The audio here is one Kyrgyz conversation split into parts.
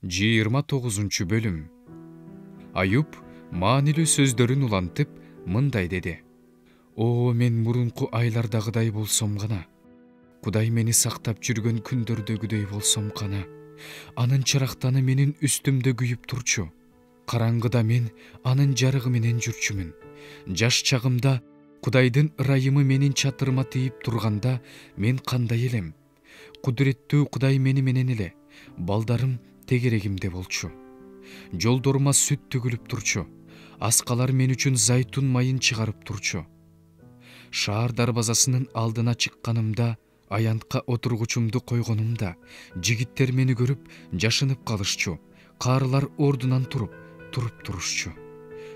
29 бөлүм. Аюп маанилүү сөздөрүн улантып мындай деди: О, мен мурунку айлардагыдай болсом гана, Кудай мени сактап жүргөн күндөрдөгүдөй болсом гана. Анын чырактаны менин үстүмдө күйүп турчу. Караңгыда мен анын жарыгы менен жүрчүмүн. Жаш чагымда Кудайдын ырайымы менин чатырыма тийип турганда мен кандай элем? Кудуреттүү Кудай мени менен эле, балдарым тегерегимде болчу. Жолдорума сүт төгүлүп турчу. Аскалар мен үчүн зайтун майын чыгарып турчу. Шаар дарбазасынын алдына чыкканымда, аянтка отургучумду койгонумда, жигиттер мени көрүп жашынып калышчу. Каарылар ордунан туруп турушчу.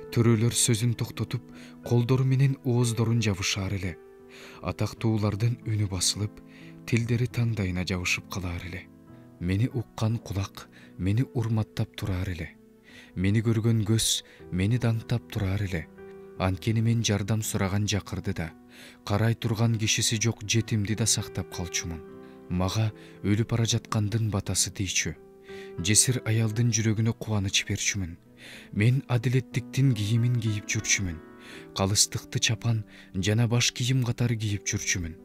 Төрөлөр сөзүн токтотуп, колдору менен ооздорун жабышаар эле. Атактуулардын үнү басылып, тилдери таңдайына жабышып калаар эле. Мени уккан кулак мени урматтап тураар эле. Мени көргөн көз мени даңтап тураар эле. Анткени мен жардам сураган жакырды да, карай турган кишиси жок жетимди да сактап калчумун. Мага өлүп бара жаткандын батасы тийчү. Жесир аялдын жүрөгүнө кубаныч берчүмүн. Мен адилеттиктин кийимин кийип жүрчүмүн. Калыстыкты чапан жана баш кийим катары кийип жүрчүмүн.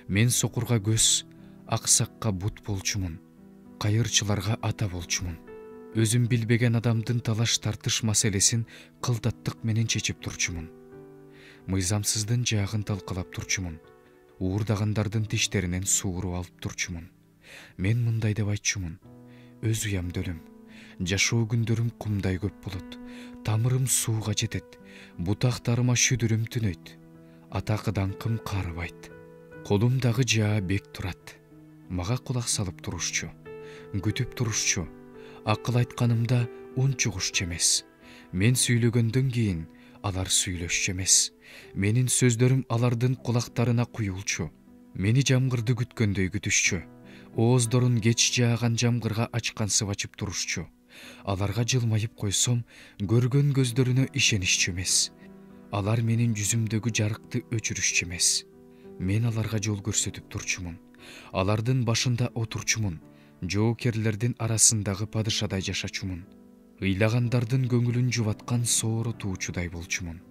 Мен сокурга көз, аксакка бут болчумун. Кайырчыларга ата болчумун. Өзүм билбеген адамдын талаш тартыш маселесин кылдаттык менен чечип турчумун. Мыйзамсыздын жаагын талкалап турчумун. Уурдагандардын тиштеринен сууруп алып турчумун. Мен мындай деп айтчумун: өз уямды өлүм. Жашоо күндөрүм кумдай көп болот. Тамырым сууга жетет. Бутактарыма шүдүрүм түнөйт. Атакы даңкым каарыбайт. Колумдагы жаа бек турат. Мага кулак салып турушчу. Күтүп турушчу. Акыл айтканымда унчугушчу эмес. Мен сүйлөгөндөн кийин алар сүйлөшчү эмес. Менин сөздөрүм алардын кулактарына куюлчу. Мени жамгырды күткөндөй күтүшчү. Ооздорун кеч жааган жамгырга ачкансып ачып турушчу. Аларга жылмайып койсом, көргөн көздөрүнө ишенишчү эмес. Алар менин жүзүмдөгү жарыкты өчүрүшчү эмес. Мен аларга жол көрсөтүп турчумун. Алардын башында отурчумун. Жоокерлердин арасындагы падышадай жашачумун. Ыйлагандардын көңүлүн жубаткан соору туучудай болчумун.